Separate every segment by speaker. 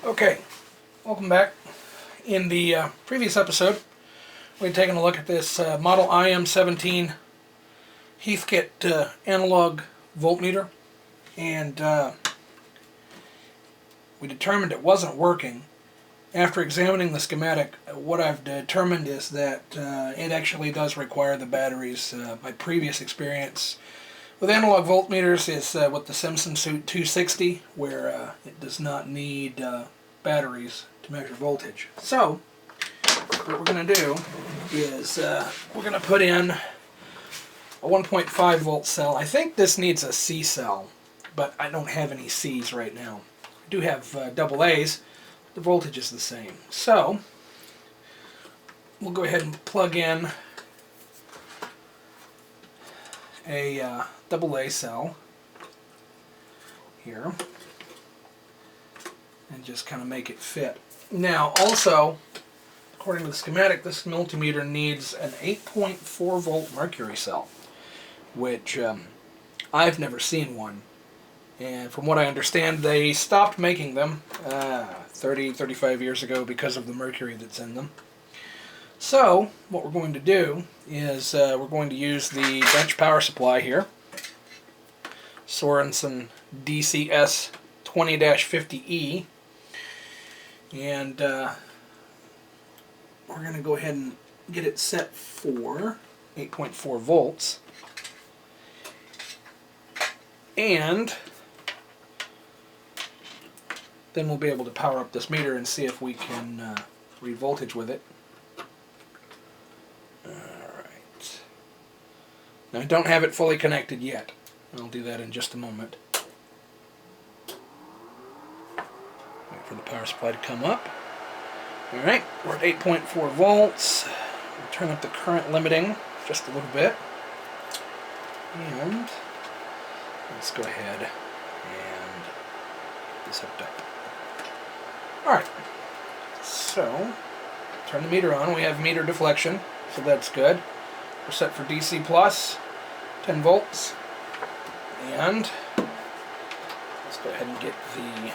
Speaker 1: Okay, welcome back. In the previous episode, we'd taken a look at this model IM-17 Heathkit analog voltmeter, and we determined it wasn't working. After examining the schematic, what I've determined is that it actually does require the batteries. My previous experience with analog voltmeters is with the Simpson Suit 260, where it does not need batteries to measure voltage. So, what we're going to do is we're going to put in a 1.5 volt cell. I think this needs a C cell, but I don't have any C's right now. I do have double A's. The voltage is the same. So, we'll go ahead and plug in a double A cell here and just kind of make it fit. Now, also, according to the schematic, this multimeter needs an 8.4 volt mercury cell, which I've never seen one. And from what I understand, they stopped making them 35 years ago because of the mercury that's in them. So, what we're going to do is we're going to use the bench power supply here, Sorensen DCS 20-50E, and we're going to go ahead and get it set for 8.4 volts. And then we'll be able to power up this meter and see if we can read voltage with it. Alright. Now I don't have it fully connected yet. I'll do that in just a moment. Wait for the power supply to come up. Alright, we're at 8.4 volts. We'll turn up the current limiting just a little bit. And let's go ahead and get this hooked up. Alright, so turn the meter on. We have meter deflection, so that's good. We're set for DC plus, 10 volts. And let's go ahead and get the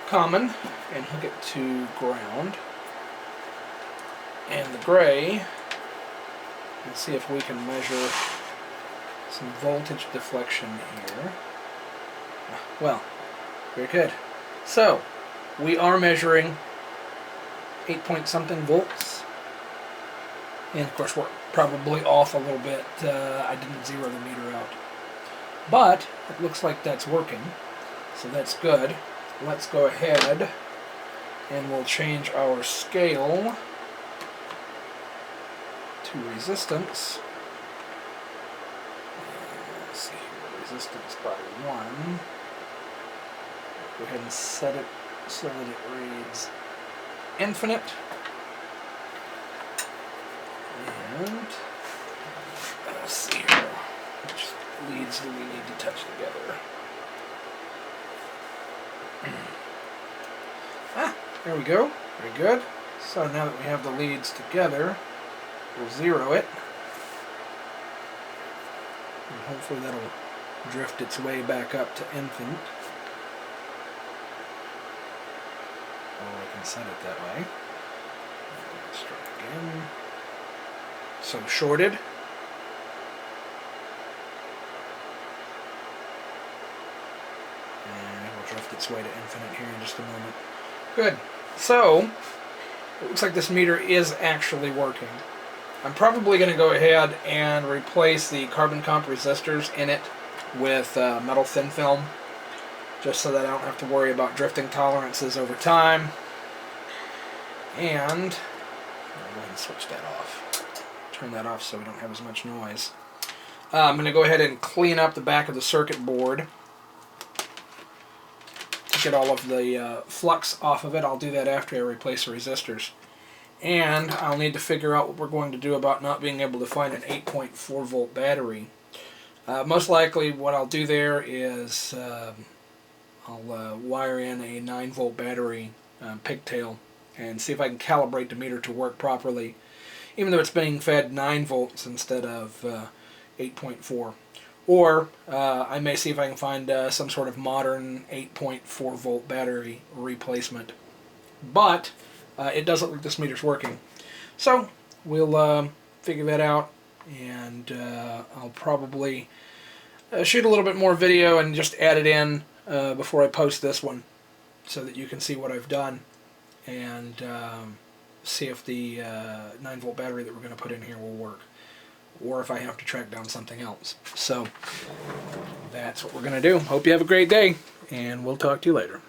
Speaker 1: common and hook it to ground. And the gray, let's see if we can measure some voltage deflection here. Well, very good. So, we are measuring 8 point something volts. And of course we're probably off a little bit. I didn't zero the meter out. But it looks like that's working. So that's good. Let's go ahead and we'll change our scale to resistance. Let's see here, resistance by 1. Go ahead and set it so that it reads infinite. And let's see here, which leads do we need to touch together? There we go. Very good. So now that we have the leads together, we'll zero it. And hopefully that'll drift its way back up to infinite. Or I can set it that way. Let's try again. So shorted. And it will drift its way to infinite here in just a moment. Good. So, it looks like this meter is actually working. I'm probably going to go ahead and replace the carbon comp resistors in it with metal thin film, just so that I don't have to worry about drifting tolerances over time. And I'll go ahead and switch that off. Turn that off so we don't have as much noise. I'm going to go ahead and clean up the back of the circuit board to get all of the flux off of it. I'll do that after I replace the resistors. And I'll need to figure out what we're going to do about not being able to find an 8.4 volt battery. Most likely what I'll do there is I'll wire in a 9 volt battery pigtail and see if I can calibrate the meter to work properly, even though it's being fed 9 volts instead of 8.4. Or I may see if I can find some sort of modern 8.4 volt battery replacement. But it does look like this meter's working. So we'll figure that out, and I'll probably shoot a little bit more video and just add it in before I post this one, so that you can see what I've done, and see if the 9 volt battery that we're going to put in here will work, or if I have to track down something else. So that's what we're going to do. Hope you have a great day, and we'll talk to you later.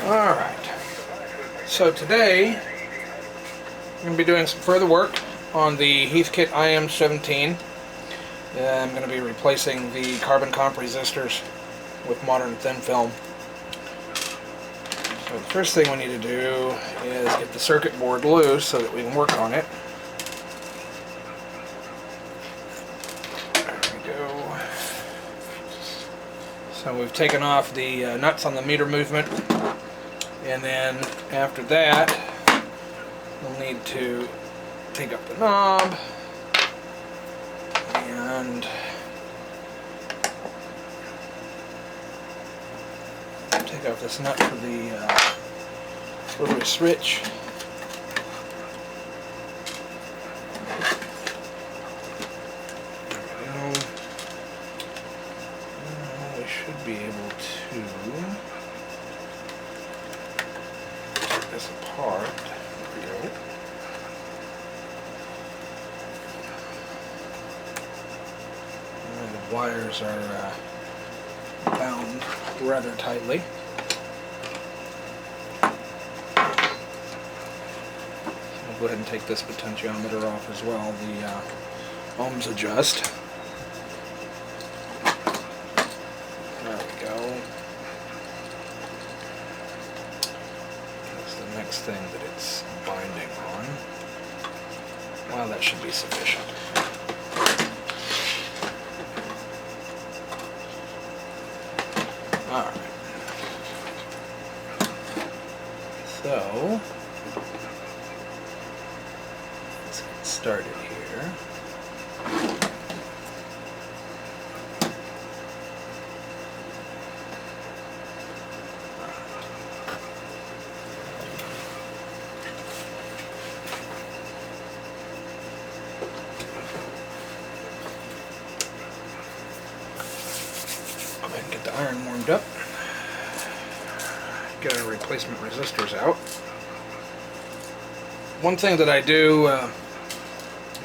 Speaker 1: Alright, so today I'm going to be doing some further work on the Heathkit IM-17. I'm going to be replacing the carbon comp resistors with modern thin film. So the first thing we need to do is get the circuit board loose so that we can work on it. There we go. So we've taken off the nuts on the meter movement, and then after that we'll need to take up the knob and take off this nut for the rotary switch. There we go. We should be able to take this apart. There we go. The wires are bound rather tightly. So I'll go ahead and take this potentiometer off as well. The ohms adjust. There we go. That's the next thing that it's binding on. Well, that should be sufficient. Alright, so let's get started here. Go ahead and get the iron warmed up. Get our replacement resistors out. One thing that I do, I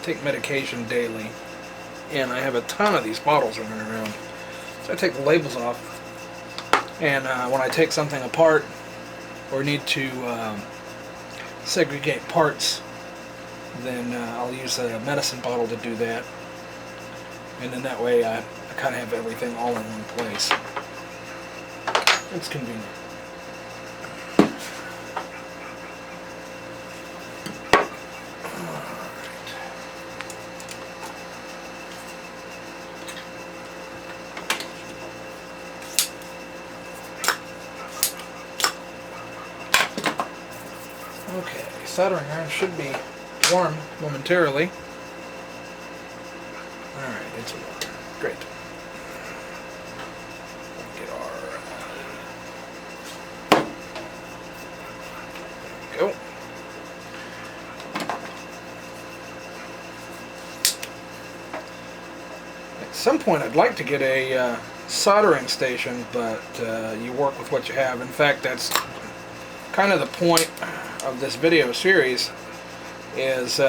Speaker 1: take medication daily, and I have a ton of these bottles running around. So I take the labels off, and when I take something apart or need to segregate parts, then I'll use a medicine bottle to do that, and then that way I kind of have everything all in one place. It's convenient. Okay, soldering iron should be warm momentarily. Alright, it's warm. Great. Get our... There we go. At some point I'd like to get a soldering station, but you work with what you have. In fact, that's kind of the point of this video series, is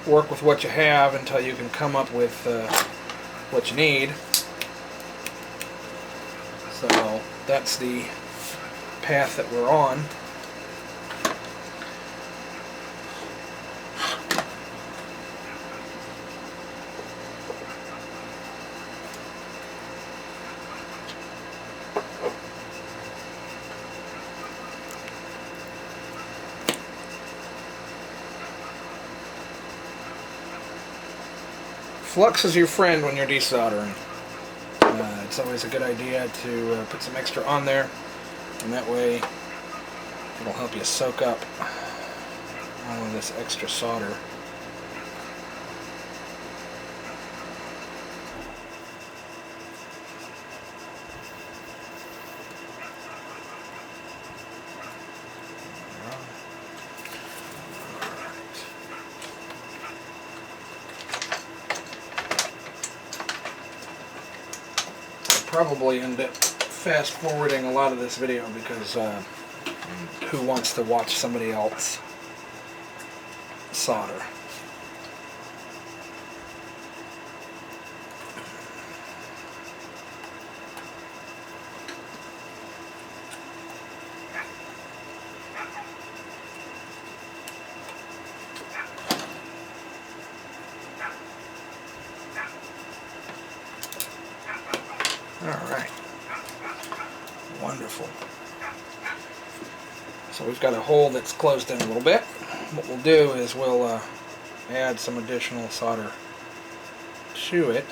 Speaker 1: work with what you have until you can come up with what you need. So that's the path that we're on. Flux is your friend when you're desoldering. It's always a good idea to put some extra on there, and that way it'll help you soak up all of this extra solder. probably end up fast forwarding a lot of this video because who wants to watch somebody else solder? Alright, wonderful. So we've got a hole that's closed in a little bit. What we'll do is we'll add some additional solder to it,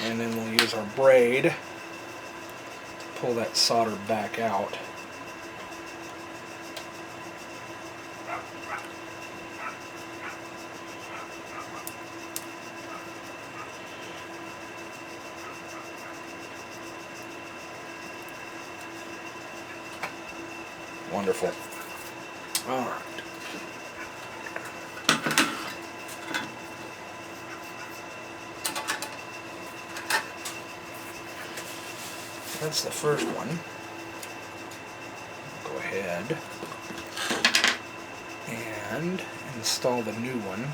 Speaker 1: and then we'll use our braid to pull that solder back out. Wonderful. All right. That's the first one. Go ahead and install the new one.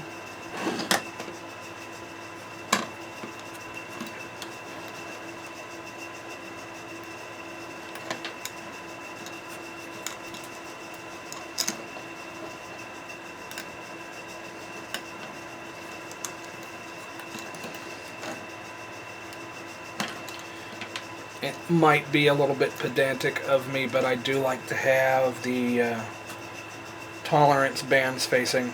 Speaker 1: It might be a little bit pedantic of me, but I do like to have the tolerance bands facing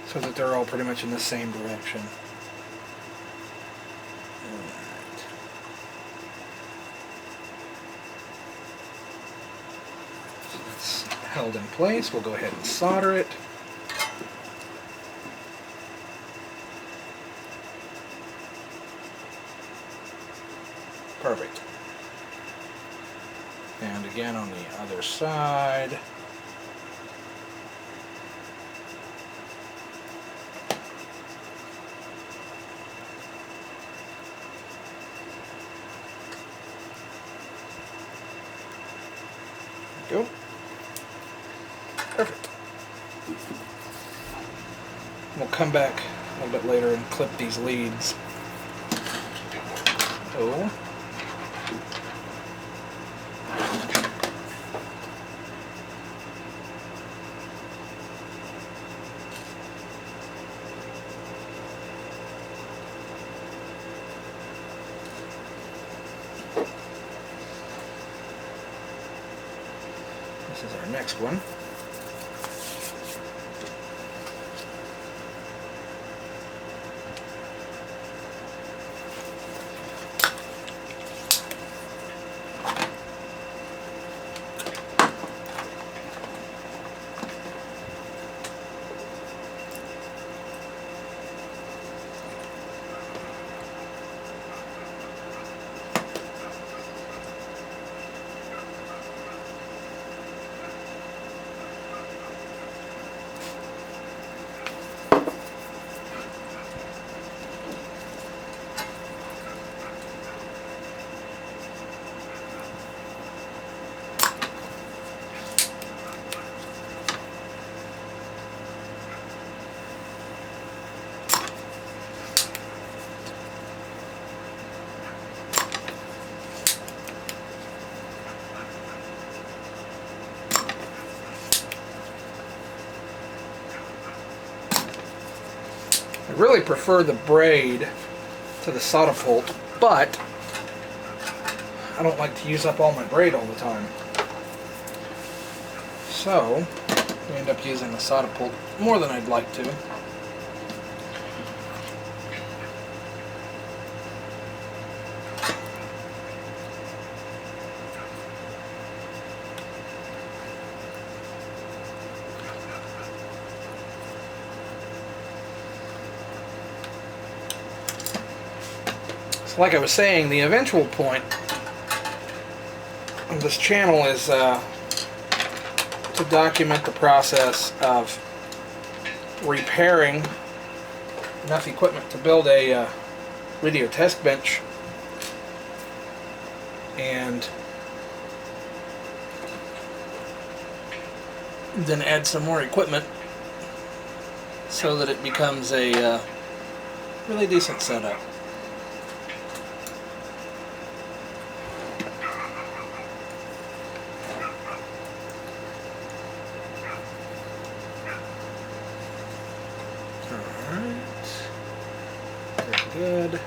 Speaker 1: so that they're all pretty much in the same direction. Alright. So it's held in place. We'll go ahead and solder it. Perfect. And again on the other side. There we go. Perfect. We'll come back a little bit later and clip these leads. Oh. This is our next one. I really prefer the braid to the solder pult, but I don't like to use up all my braid all the time. So we end up using the solder pult more than I'd like to. So like I was saying, the eventual point of this channel is to document the process of repairing enough equipment to build a video test bench and then add some more equipment so that it becomes a really decent setup. Alright, very good.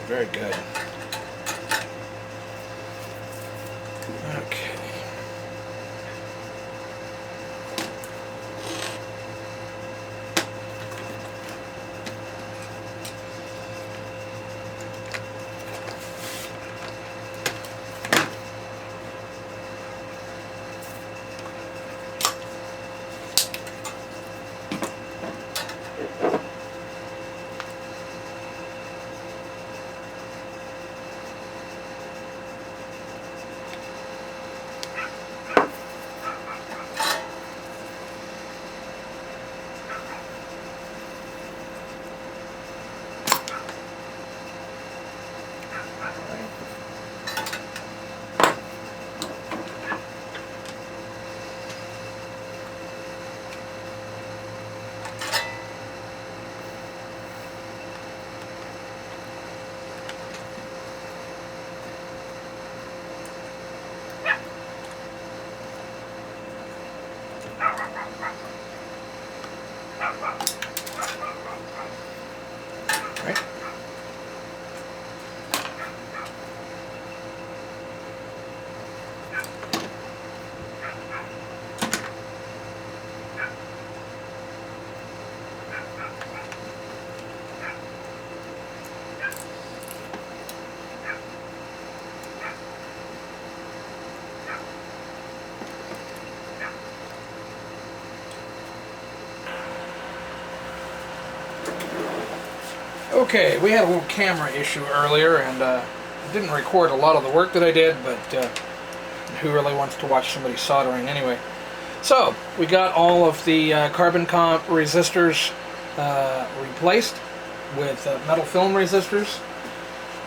Speaker 1: Very good. Okay. Right. Okay, we had a little camera issue earlier, and didn't record a lot of the work that I did, but who really wants to watch somebody soldering anyway? So, we got all of the carbon comp resistors replaced with metal film resistors,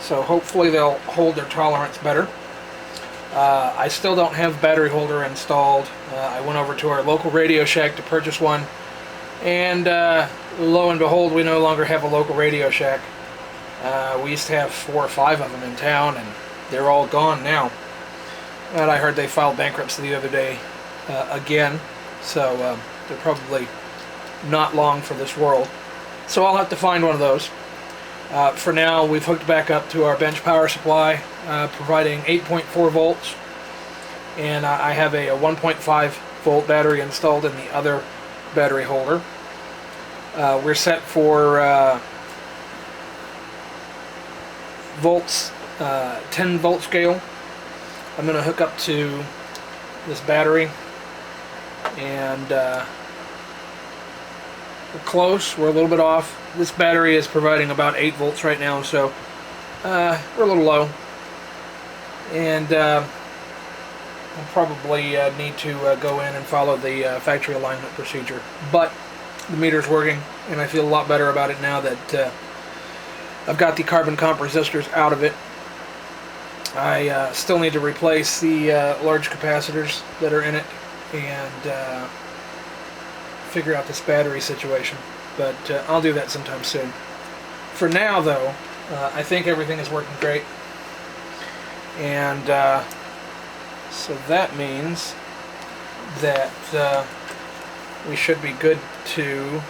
Speaker 1: so hopefully they'll hold their tolerance better. I still don't have battery holder installed. I went over to our local Radio Shack to purchase one, and lo and behold, we no longer have a local Radio Shack. We used to have 4 or 5 of them in town, and they're all gone now. And I heard they filed bankruptcy the other day again, so they're probably not long for this world. So I'll have to find one of those. For now, we've hooked back up to our bench power supply, providing 8.4 volts, and I have a 1.5 volt battery installed in the other battery holder. We're set for volts, 10 volt scale. I'm going to hook up to this battery, and we're close. We're a little bit off. This battery is providing about 8 volts right now, so we're a little low, and I'll probably need to go in and follow the factory alignment procedure. But the meter's working, and I feel a lot better about it now that I've got the carbon comp resistors out of it. I still need to replace the large capacitors that are in it and figure out this battery situation, but I'll do that sometime soon. For now, though, I think everything is working great, and so that means that we should be good to...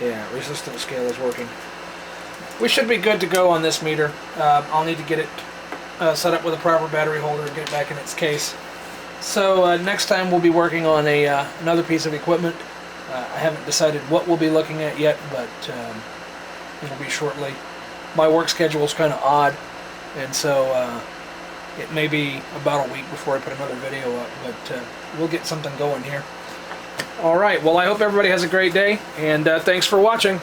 Speaker 1: Yeah, resistance scale is working. We should be good to go on this meter. I'll need to get it set up with a proper battery holder and get it back in its case. So next time we'll be working on another piece of equipment. I haven't decided what we'll be looking at yet, but it'll be shortly. My work schedule is kind of odd. and so it may be about a week before I put another video up, but we'll get something going here. Alright, well I hope everybody has a great day, and thanks for watching.